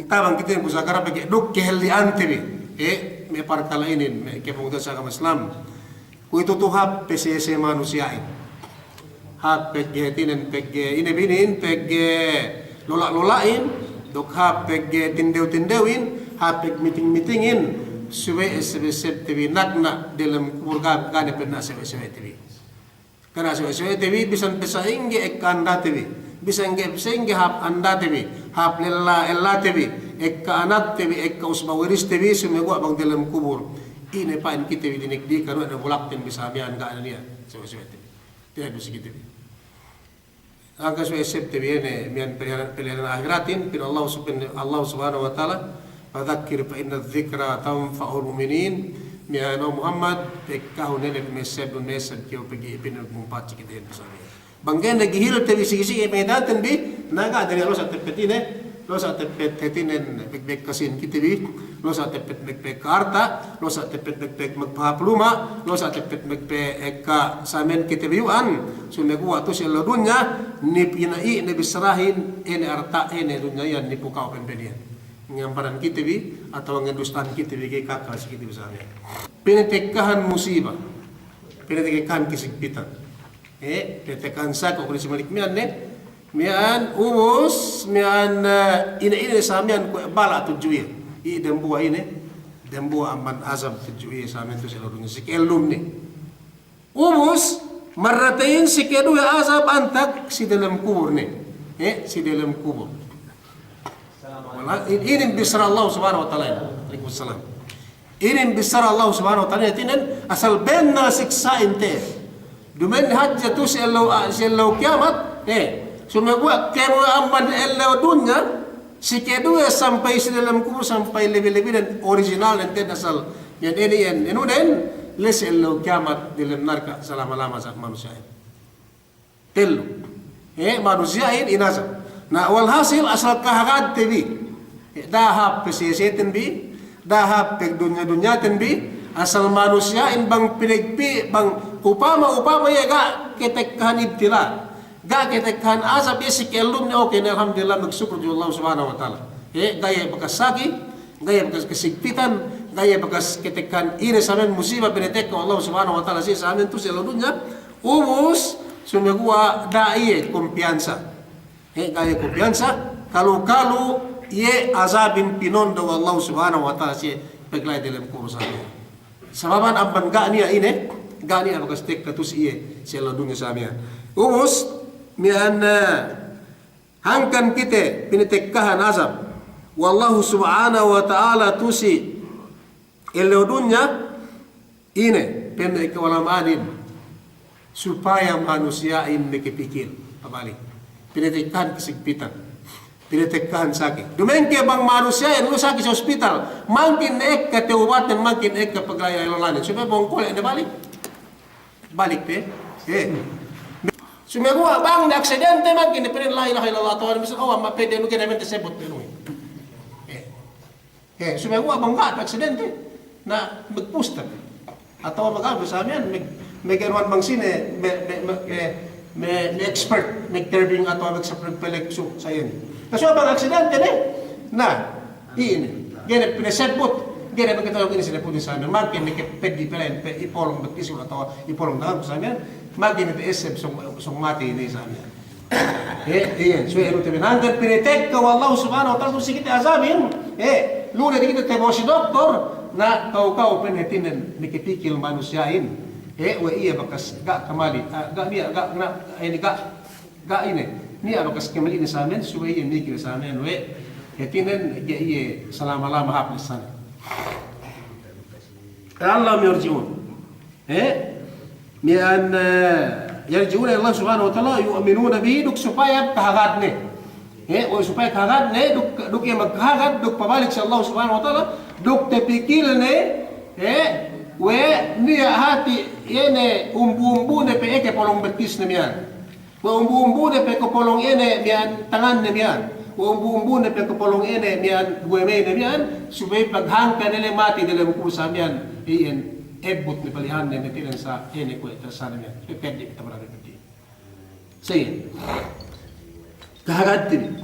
Tabang kita yang kusakara pakai duk kehelli antibi me parkala inin me ke pemuda sa Islam ku itu tuh hap PCC manusia hap pegge tinen pegge ini binin pegge lola-lolain duk hap pegge tindeu-tindeuin hap peg meeting-meetingin suwe SBC TV nakna dalam kurga gane pernah SBC TV karena SBC TV bisa ingge ekanda TV bisa ingge hap anda TV hap lella ella TV ekka anak TV ekka usbawiris TV sumegwa bang dalam kubur ini pain kita dinik di kanu ada bulak tin bisa bian ga ania SBC TV tidak bisa gitu angka SBC TV ini mian pilihan akhiratin pin Allah subhanahu wa taala fadzakir fa inna dzikra tanfa'ul mu'minin miano Muhammad ekka hunene meseb kyo pergi pin mumpat kita bisa banggen lagi hil TV sigi medan bi naga dari lo sa tepetine lo sa tepetinen bek kasin kita bi lo sa tepet bek karta lo sa tepet bek magpapluma lo sa tepet bek eka samen kita biuan sumegu atu sel dunya ni pinai ni bisrahin ene arta ene dunya yan ni pukau pembedian ngamparan kita bi atau ngedustan kita bi kay kakal kita misalnya pinetekahan musibah pinetekahan kesempitan tetekan sa ko kulis malik mian mian umus mian ina samian ko bala tujuye I dembua ini dembua amban azab tujuye samian tu selorung sikelum ni umus marratain sikedu azab antak si dalam kubur ni si dalam kubur wala ini bisra Allah subhanahu wa taala Waalaikumsalam ini bisra Allah subhanahu wa taala tinen asal benna siksa inte dumen hajja tu sellau kiamat sumegwa kemo amban ellau dunya sikedu sampai si dalam kubur sampai lebih-lebih dan original dan asal yang ini yang den les ellau kiamat dalam neraka selama-lama sak manusia telu manusia ini inazab nah walhasil asal kahagad TV dahap pesiesetin bi dahap peg dunya bi asal manusia in bang pinigpi bang upama ya ga ketekhan ibtila ga ketekhan azab isik elum ni okay na alhamdulillah magsyukur ju Allah subhanahu wa taala gaya bekas saki gaya bekas kesigpitan gaya bekas ketekhan ini samen musibah pinetek Allah subhanahu wa taala si samen tu seluruhnya umus sumegua dai kumpiansa gaya kumpiansa kalau ye azabin pinondo Allah subhanahu wa taala si peglay dalam kursa sababan amban ga niya ini ga niya bagas tek katus iye selo dunya samia umus mian hangkan kita pinitekkahan azab wallahu subhanahu wa ta'ala tusi elo dunya ini pendek kewalamadin supaya manusia ini kepikir pabalik pinitekkahan kesigpitan pinitekkahan sakit dumengke bang manusia yang lu sakit sa hospital makin ek keteubatan makin ek kepaglaya ilolanin supaya bongkol yang balik sumegua bang na aksidente makin dipinin la ilaha illallah tawar misal oh mapede nu kena mente sebut penu sumegua bang ga aksidente na magpusta atau magabi sa amin megaruan bang sine me expert nagterbing atau sa pagpelekso sa yun kasi bang aksidente na ini gene pinesebut gene magkatawag ini sila po din sa amin makin pedi pelen ipolong batiso atau ipolong dahan sa amin makin isip sung mati ini sa amin iyan so ero tabi nandan pinitek ka wallahu subhanahu wa ta'ala kung sikit azabin luna di kita tebo si doktor na kau penhetinan nikipikil manusyain wa iya bakas ga kamali ga niya ga na ini ga ini niya bakas kamali ini sa amin so iya mikil sa amin hetinan iya salama-lama hapis sana Allah yarjiun mian yarjiun Allah subhanahu wa ta'ala yu'minuna bihi duk supaya kahagat supaya kahagat duk yang magkahagat duk pabalik sa Allah subhanahu wa ta'ala duk tepikil we niya hati yene umbu ne pe eke polong betis na miyan umbu ne pe ko polong ene miyan tangan na miyan umbu na pe ko polong ene miyan buweme na miyan subay paghangka nila mati dalam kursa miyan iyan ebot ni palihan ni tinan sa hene ko ita sa namin. Pwede kita marami pwede. Sige. Kahagatin.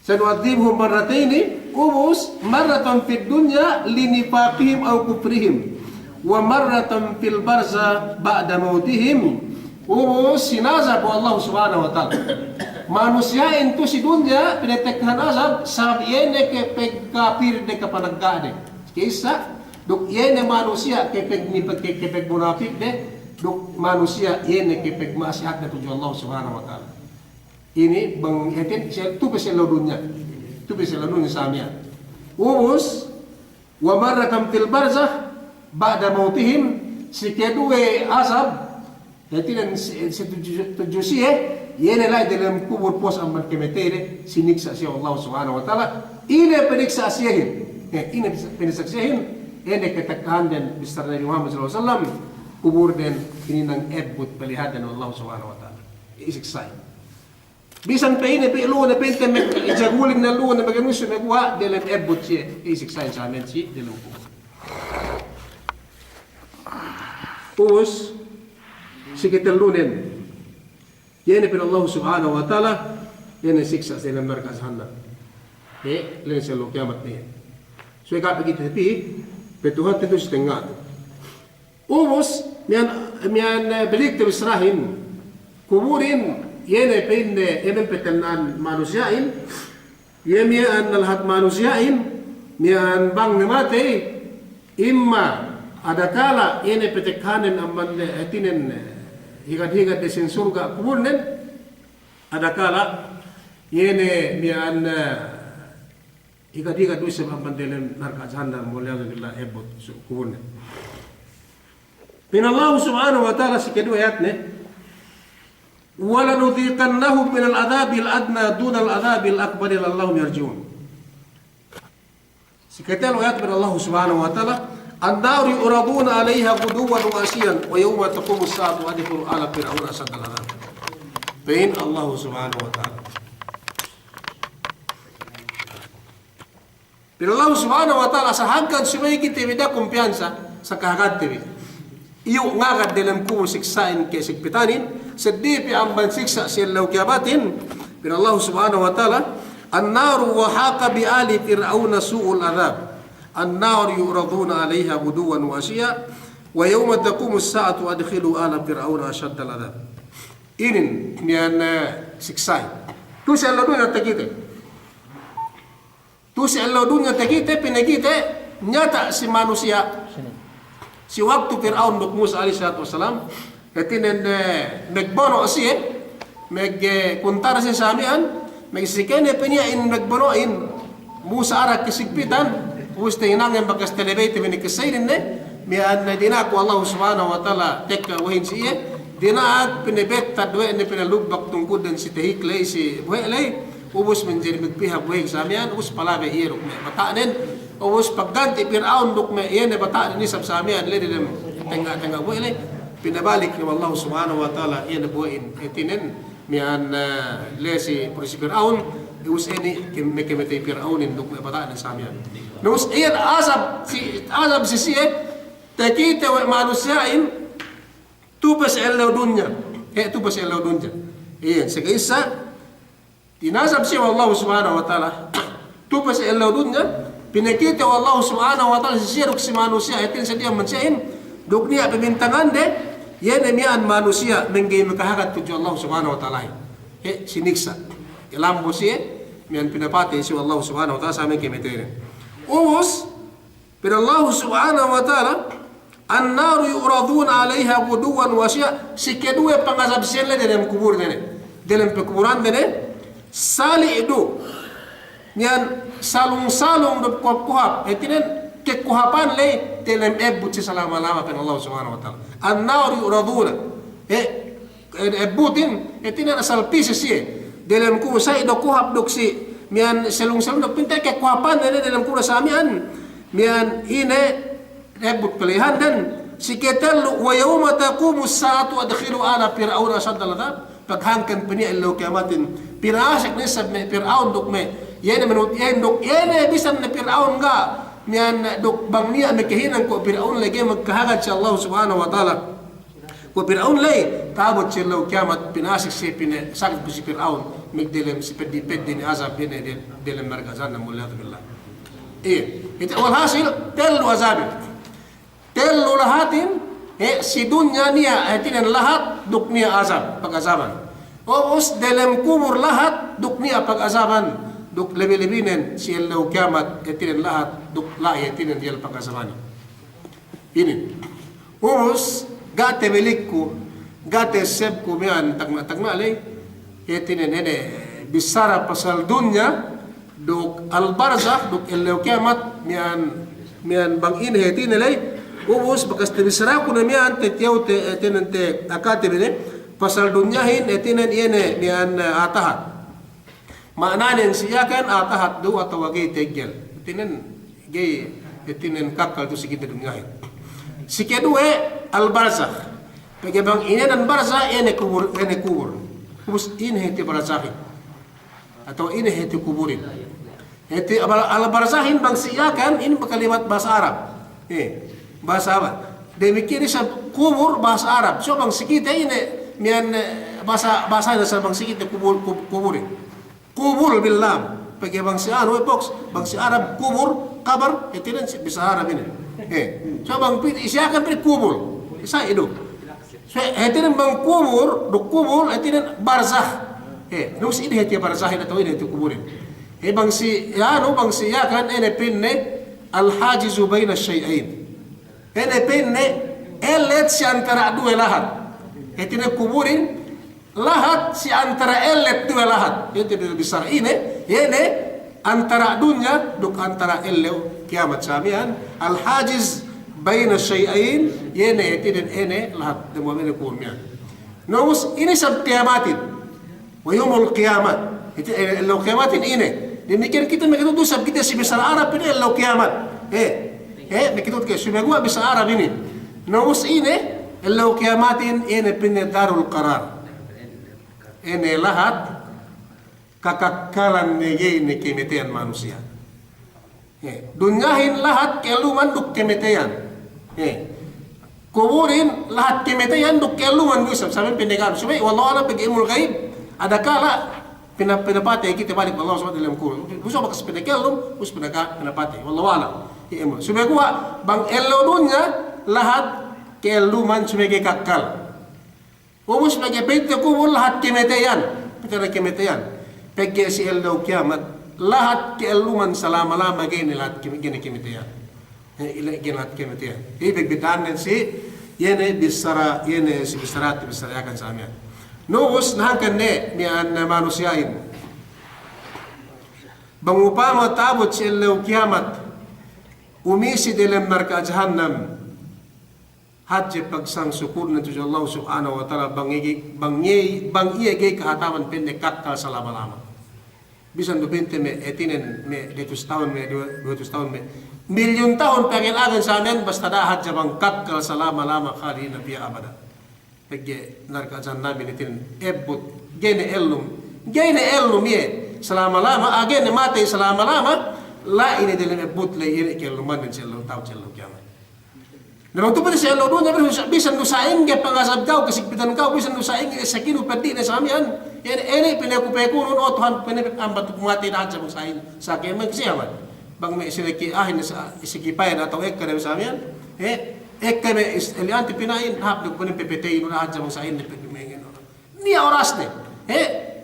Sanuadibhum marrataini ubus marratan fid dunya linifaqihim aw kufrihim wa marratan fil barza ba'da mautihim. Ubus sinazab Allah subhanahu wa ta'ala. Manusia itu si dunia pinatekhan azab sab yene ke pegkapir de kapanagade. Kisa duk yene manusia ke peg munafik de duk manusia yene ke peg maksiat de tujuan Allah subhanahu wa ta'ala. Ini bang yatin tu peselo dunia. Tu peselo dunia samia. Ubus wa marratam fil barzakh ba'da mautihim si kedua azab yatin setujusi yene lai dalam kubur pos amban kemetere siniksa siya Allah subhanahu wa ta'ala. Ini peniksa siyahin. Ini peniksa siyahin. Ini ketakhan dan besar Nabi Muhammad SAW. Kubur dan ini nang ebut pelihatan Allah subhanahu wa ta'ala. Isiksay. Bisan pa ini pilu na pente ijaguling na luwa na maganusin na buha dalam ebut siya. Isiksay sa amin siya dalam kubur. Ubus sikital lunen. Yene pin Allah subhanahu wa ta'ala yene siksa sa ilang markas handa. Lain sa lo kiamat niya. So ikaw pagkita tapi petuhan tentu setengah. Ubus mian belik terbesrahin kuburin yene pin emen petenan manusiain yemian nalhat manusiain mian bang mati imma ada kala yene petekhanen amban etinen higat-higat di sin surga kuburnen ada kala yene mian higat-higat du sa mandelen narka jahannam mulya billah ebot kuburnen min Allah subhanahu wa ta'ala si kedua ayatne wala nudhiqannahum min al-'adhabi al-adna duna al-'adhabi al-akbar la'allahum yarji'un. Si kedua ayat min Allah subhanahu wa ta'ala النار يعرضون عليها غدوا وعشيا ويوم تقوم الساعة أدخلوا آل فرعون أشد العذاب. بين الله سبحانه وتعالى. Pero Allah subhanahu wa ta'ala sahangkan sumay kita vida kumpiyansa sa kahagat tibi. Iyo ngagad dalam kubur siksain ke sikpitanin sedih pi amban siksa siyallaw kiabatin. Pero Allah subhanahu wa ta'ala an-naru wa haqa bi ali fir'auna su'ul adhab. النار يعرضون عليها غدوا وعشيا ويوم تقوم الساعة أدخلوا آل فرعون أشد العذاب. Ini nian siksai. Tu sa dunia takite. Tu sa dunia takite pinagite nyata si manusia. Si waktu Fir'aun dok Musa alaihi salatu wasalam etinen megbono asiye meg kuntar si samian meg sikene pinya in megbono in Musa arak kisigpitan Uste inang yang bakas telebete meni kesainin ne mian dina ko Allah subhanahu wa ta'ala tekka wahin siye dina pinebet tadwe ne pinalubak tungkod dan si tehik lay si buhelay ubus menjadi magpihak buheng samian ubus palabe irok me batanen ubus pagganti Fir'aun duk me yene batanen ni sab samian le dem tengah buhelay pinabalik ni Allah subhanahu wa ta'ala yene buhin etinen mian le si Fir'aun us ini kemete Fir'aunin duk me batanen samian Nus iyan azab si siye takite wa manusiain tupas elaw dunya tupas elaw dunya iyan sa kaisa tinazab siya Allah subhanahu wa ta'ala tupas elaw dunya pinakita Allah subhanahu wa ta'ala si siruk si manusia itin sa diya mansiain duk niya pimintangan de yan emiyan manusia menggay makahagat tuju Allah subhanahu wa ta'ala siniksa ilambo siya miyan pinapati si Allah subhanahu wa ta'ala sa amin kimeterin Ubus, pero Allah subhanahu wa ta'ala an-naru yu'raduna 'alayha ghuduwan wa 'ashya si kedua pangazab sila dalam kubur nene dalam pekuburan nene sali itu niyan salung-salung do kuhap etinen kekuhapan le dalam ebut si salama-lama pen Allah subhanahu wa ta'ala an-naru yu'raduna ebutin etinen asal pisi siya dalam kubur sa do kuhap dok si mian selung-selung dok pintai ke kuapan nene dalam kura samian mian ine rebut pilihan dan si ketel wa yawma taqumu as-saatu adkhilu ala fir'auna ashad al-'adab paghangkan peni ilo kiamatin pirasik ni sab me Fir'aun dok me yene menut yen dok yene bisan ni Fir'aun ga mian dok bang niya mekahinan ko Firaun lagi magkahagat si Allah subhanahu wa ta'ala. Ko Firaun lay tabot si law kiamat pinasik si sakit si Firaun migdilem si peddi ni azab dilem margazan na muliyat billah. Itu walhasil telu azabin. Telu lahatin si dunya niya tinan lahat duk niya azab pag-azaban. Os dalam kubur lahat duk niya pag-azaban. Duk lebi-lebinen si law kiamat tinan lahat duk lahi tinan dia pag-azaban. Ini. Os gate milikku gate sebku mian tagna lay tinan ene bisara pasal dunya duk al-barzakh duk law kiamat mian bang ini tinan lay ubus bekas tebisara ko na miyan tetiyaw tenente akate bine pasal dunyahin etinan iene miyan atahat maananin siyakan atahat do atau wagay teggel etinan gay etinan kakal to sikita dunyahin sikedue al barzakh pagbang inen an barzakh ene kubur ubus ine heti barzakhin atau ine heti kuburin heti al barzakhin bang siyakan ini kalimat bahasa Arab bahasa apa? Demikian sa kubur bahasa Arab. So bang sikita ini mian bahasa sa bang sikita kuburin. Kubur bil lam. Pagi bang si ano box bang si Arab kubur kabar itinan bisa Arab ini. So bang siya kan kubur. Isa itu. So itinan bang kubur, do kubur itinan barzakh. Nus ini hati barzakhin atau ini hati kuburin. Bang si ano bang siya kan ini pinne al hajizu baina syai'ain. Ene penne elet si antara dua lahat. Etine kuburin lahat si antara elet dua lahat. Itu besar ini antara dunya duk antara ellew kiamat samian al hajiz baina syai'ain etine lahat demo mene kurmian. Nus ini sab kiamatin. Wa yaumul qiyamat. Itu ellew kiamatin ini. Demikian kita mengikuti sab kita si besar Arab ini ellew kiamat. Nakitut kayo, sumagawa bisa Arab ini. Naus ini, ilaw kiamatin, ini pinidarul qarar. Ini lahat, kakakalan ni kimitian manusia. Dunyahin lahat, keluman duk kimitian. Kuburin, lahat kimitian duk keluman wisap. Sabi pindagan, sabi, wallah alam, pag-ilmul ghaib, ada kala, pinapati, kita balik, wallah SWT dalam kubur. Gusto ba kasi pinagkalum, gusto pinapati, wallah alam. Sumegwa bang elo dunya lahat keluman sumege kakal. Ubus bagi pente kubur lahat kemeteyan. Pitara kemeteyan. Pegi si elo kiamat lahat keluman selama-lama gini lahat gini kemeteyan. Gini lahat kemeteyan. Ibig bidan si yene bisara yene si bisarat bisarayakan sa amin. Nubus nahangkan ne niyan manusiain. Bang upama tabot si elo kiamat umisi dalam neraka jahannam haji pagsang syukur na tujuh Allah subhanahu wa ta'ala bang iya gay kahataman pende kakal selama-lama bisan do pente me etinen me 200 tahun me 200 tahun me milyon tahun pangilagan sa amin basta dahat jabang kakal selama-lama khalina biya abada pagge neraka jahannam initin ebut gene ellum ye selama-lama agene mate selama-lama la ini dalam ebut le ini keluman dan selalu tahu selalu kiamat. Namun tu pada selalu dunia bisa nusain ke pengasap kau kesikpitan kau bisa nusain ke sakinu pedi ne samian. Ini pinaku pekunun oh Tuhan pinapit ambat mati dah jam nusain sakit siapa? Bang me silaki ahin sa isikipayan atau ek kada samian. Ek kami elianti pinain hap duk punin PPT inu dah jam nusain ne pegmengen. Ni oras ne.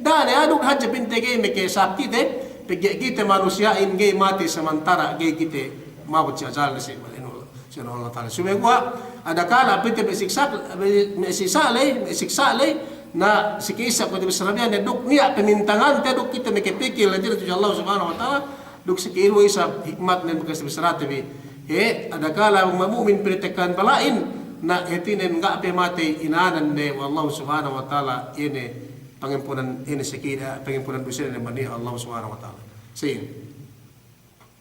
Dane aduk haja pintege me ke sakti de kita manusia ini mati sementara kita mabut jajal si Allah Taala. Sumegwa ada kala pinte mesiksa leh na sikisa ko disrabian duk niya pemintangan te duk kita mekepikir lagi tu Allah Subhanahu wa Taala duk sikiru isa hikmat nen bekas besarate bi ada kala mu'min peritekan balain na etinen enggak pe mati inanan de Allah Subhanahu wa Taala ini pengampunan ini sekira pengampunan dosa dari mani Allah Subhanahu wa Taala. Sin.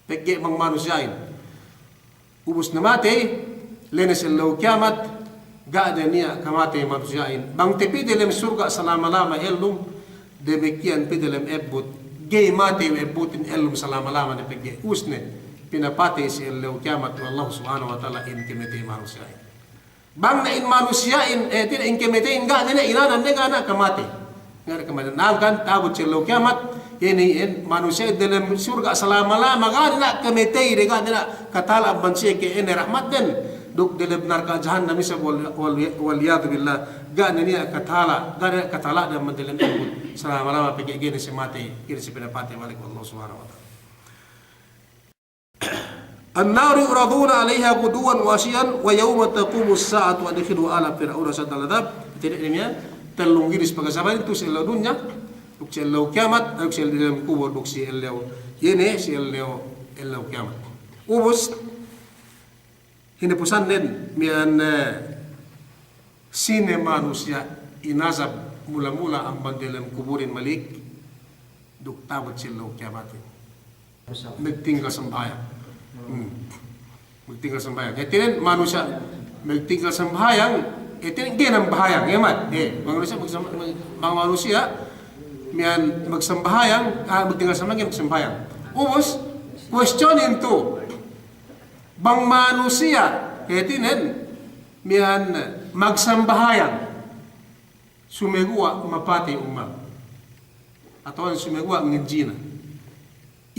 Pegge mang manusiain. Ubus na mati lenes law kiamat gada niya kamate manusiain. Bang tepi dalam surga selama-lama elum demikian pi dalam ebut gay mati ebutin elum selama-lama de pegge usne pinapati si Allah kiamat Allah subhanahu wa ta'ala intimate manusia. Bang na in manusia tidak intimate enggak nila inanan nga na kamati. Nga kamati nangkan tabot si Allah kiamat ini manusia dalam surga selama-lama nila kamite nila katala bansi ke ini rahmat din duk dalam neraka jahannam isa wal yad billah gan niya katala dan mendalam ilmu selama-lama pergi gini si mati kini si pinapati balik Allah subhanahu wa ta'ala. النار يعرضون عليها غدوا وعشيا ويوم تقوم الساعة وأدخلوا آل فرعون أشد العذاب. Tidak demikian telung gini sebagai sahabat itu selalu dunia, duk selalu kiamat, duk selalu dalam kubur, duk selalu ini selalu kiamat. Ubus ini pesan den mian sine manusia inazab mula-mula amban dalam kuburin malik duk tabut selalu kiamat. Nagtinggal sembahyang. Magtinggal sembahyang. Itinan manusia magtinggal sembahyang, itinan ginang bahayang, yaman. Mga manusia miyan magsembahyang, magtinggal sembahyang. Ubos questionin to. Bang manusia itinan miyan magsembahyang sumegwa mapati umma. Atau sumegwa ngejina.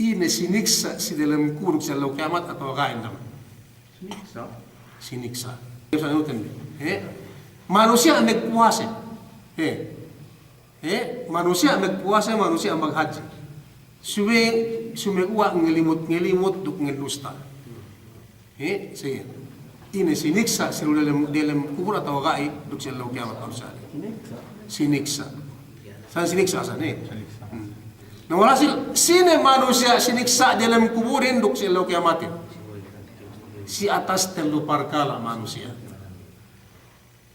Ini siniksa si dalam kubur sa law kiamat atau kain naman. Siniksa. Manusia ang nagpuwasa. Manusia ang nagpuwasa, manusia ang maghaji. Sumekuha ngelimot duk ngelusta. Sige. Ini siniksa si dalam kubur atau kain duk sa law kiamat manusia. Siniksa. Saan siniksa saan Nah walhasil sini manusia siniksa dalam kuburin duk sila kiamatin. Si atas telu parkala manusia.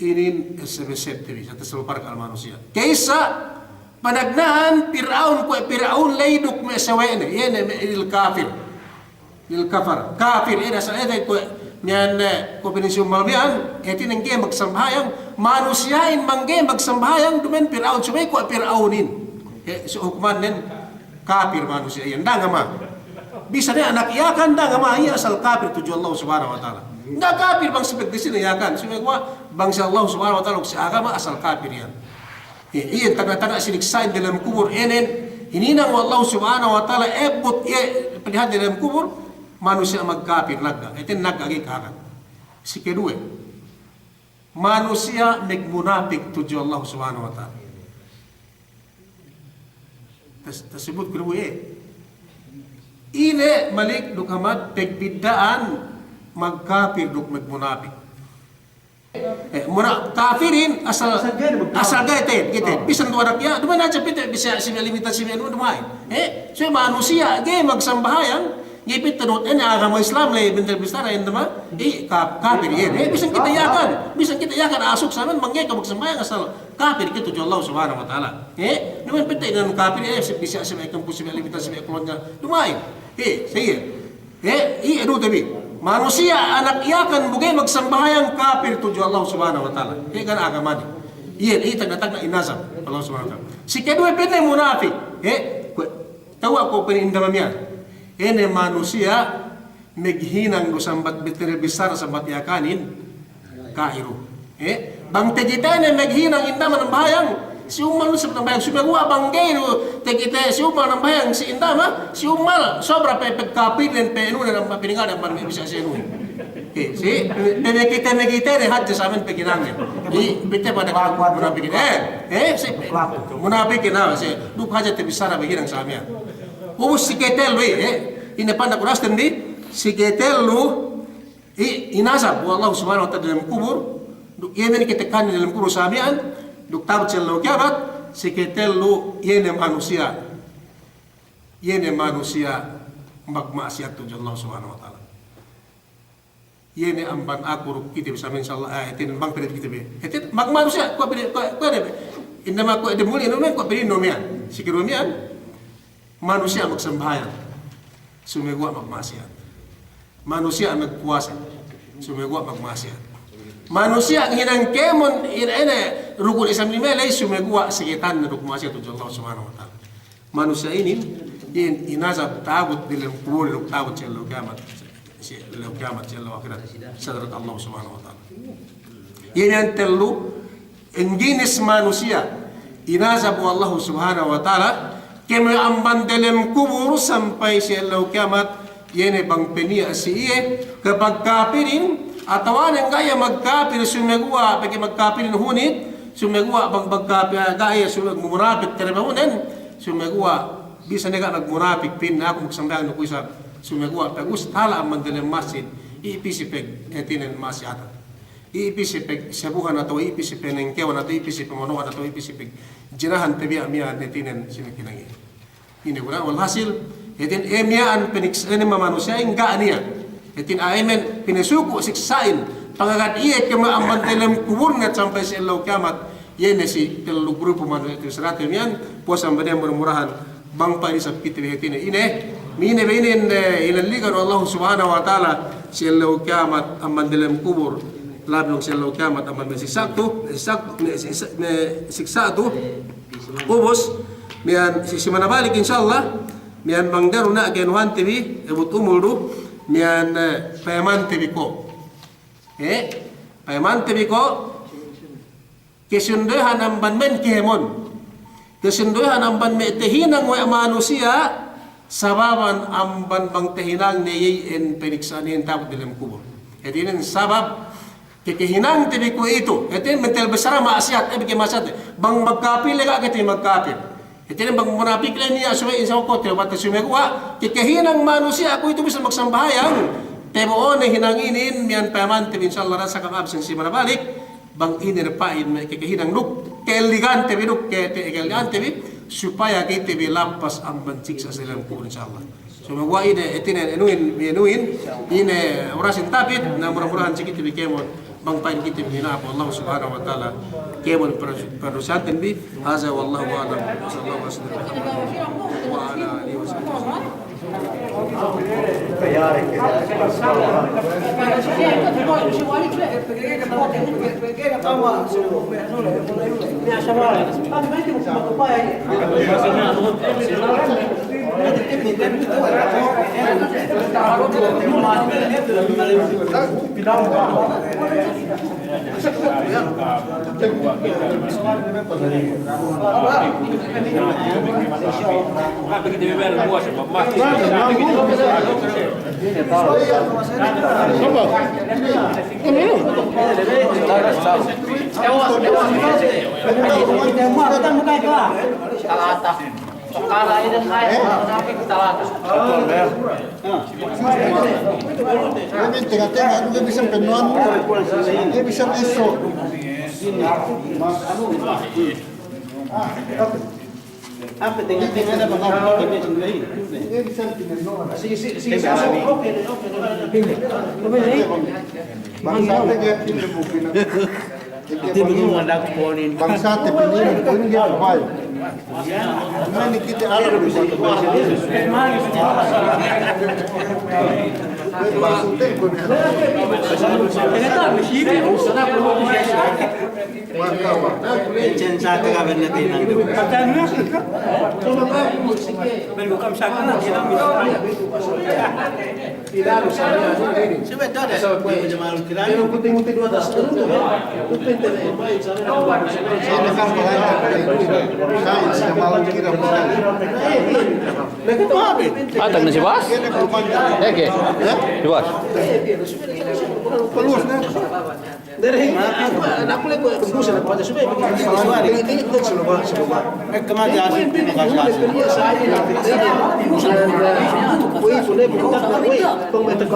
Ini sebeseptiris atas telu parkala manusia. Kaisa panagnahan Fir'aun layduk me sawene yene il kafir. Il kafar. Kafir ina sa ede ko nyan ko pinisyong malmian eti nang game magsambayang manusiain mangge magsambayang dumen Fir'aun sumay ko Fir'aunin. So hukman nen kafir manusia yan dangama bisa na anak iyakan dangama iya asal kafir tuju Allah subhanahu wa ta'ala nda kafir bang sebet di sini iyakan sumegwa bangsa Allah subhanahu wa ta'ala si agama asal kafir yan iyan tanda-tanda siniksain dalam kubur enen hininang Allah subhanahu wa ta'ala ebot pelihat dalam kubur manusia magkafir nagga iten nagga kakan si kedua manusia nagmunafik tuju Allah subhanahu wa ta'ala tersebut kedua ini malik duk hamad pegbidaan magkafir duk magmunafik kafirin asal gaya gitu bisa dua rakyat duman aja pita bisa simi limitasi menu dumay so manusia gaya magsambahayang ngipit tanot agama Islam lay bentar besar yan naman kafir yan bisa kita yakan asuk sa amin mangyay ka magsambayang asal kafir kita tuju Allah subhanahu wa ta'ala naman pita inan kafir bisa sa may kampu sa may limitasi may kulon niya dumay sige ano tabi manusia anak iyakan bugay magsambayang kafir tuju Allah subhanahu wa ta'ala kan agama niya tagna inazam Allah subhanahu wa ta'ala si kedua pita munafik tawa ko pinindamam yan ini manusia meghinang do sambat betul besar sambat yakanin kairu bang tegita ne meghinang indaman ng bayang si umal sa bayang sumagwa banggay do tegita si umal ng bayang si indama si umal sobra pe pagkapit len pe enu na piningan ang parang bisa si enu si megita ne hadja sa amin peginang di bitte pada munafik si munafik na si duk haja te besar beginang sa amin ubus si ketel ini pandak urastan di si ketel inasab Allah subhanahu wa ta'ala dalam kubur duk yemen kita kan dalam kubur samian duk tabat selalu kiamat si ketel yene manusia magmaksiat tujuh Allah subhanahu wa ta'ala yene amban aku kita bisa insyaallah itin bang pedet kita be itin magmanusia ko indama ko edemuli nomen ko pedin nomian si kiromian manusia magsambahyang sumegwa magmaksiat manusia magpuasa sumegwa magmaksiat manusia ang hinang kemon ina rukun Islam ni melay sumegwa sekitan na magmaksiat tujuh Allah subhanahu wa ta'ala manusia ini inazab tabut dalam kubur lu tabut selalu kiamat selalu akhirat sadarat Allah Subhanahu wa taala. Ini yang telu jenis manusia inazab Allah Subhanahu wa taala kema amban dalam kubur sampai selalu kiamat yene bang penia siye kapag kapirin atau yang gaya magkapir sumegwa bagi magkapirin hunit sumegwa bang magkapir gaya sumeg munafik terbahunan sumegwa bisa nega nagmunafik pin aku magsambayang no kuisa sumegwa tagus tala amman dalam masjid ipisipeg etinen masyata ipisipeg sabuhan atau ipisipeg nengkewan atau ipisipeg monoan atau ipisipeg jinahan tabi amia etinen sinakinangi ini guna walhasil etin emiaan peniksain manusia enggak ania etin aimen pinisuku siksain pangagat iya kema amman dalam kuburnya sampai selalu kiamat yene si telu grupo manusia itu seratus mian puasa mbadem murahan bang pa isap kita behetine mine beinin ilaligan Allah Subhanahu wa taala selalu kiamat amman dalam kubur labong selalu kiamat amman siksa tu kubus mian si manabalik insyaallah mian bangdaru na genuhan TV ebut umuldu mian payaman TV ko payaman TV ko kesunduhan ang banmen kihemon kesunduhan ang banmen tehinang wa manusia sababan ang banbang tehinang niyin peniksanin takot dalam kubur ito yung sabab kehinang TV ko ito mental besar maasiat masyat bang magkapil lega kiti magkapil ito yung bang munapik lang niya suwain sa kote wata sumegwa kehinang manusia ako ito bisa magsambahayang teboon na hinanginin miyan payaman TV insyaallah rasa kakabsan si manabalik bang inerpain kehinang nuk keelegante nuk keelegante supaya kita lampas ang bansik sa dalam kubur insyaallah. So magwa ide etinen enuin ine orasin tapit na murah-murahan sikit bikemon bang pain kita bina Allah Subhanahu wa taala kemon perusahaan bi haza wallahu a'lam sallallahu alaihi wasallam wa ala alihi wasallam. Tengah-tengah dia bisa penuan, dia bisa esok. Apa tengah-tengah ada bangau dia sendiri. Dia bisa penuan. Bangsa dia pindah bukan. Itu belum ada kuponin. Bangsa dia pindah bukan dia baik. Ini kita alam bisa Ada nasi bas? Oke. Bas. peluas na. Dari anak boleh buat tembus nak pada supaya begini suara. Ini kita semua. Kemana asyik Woi, boleh buka. Woi, pengmeter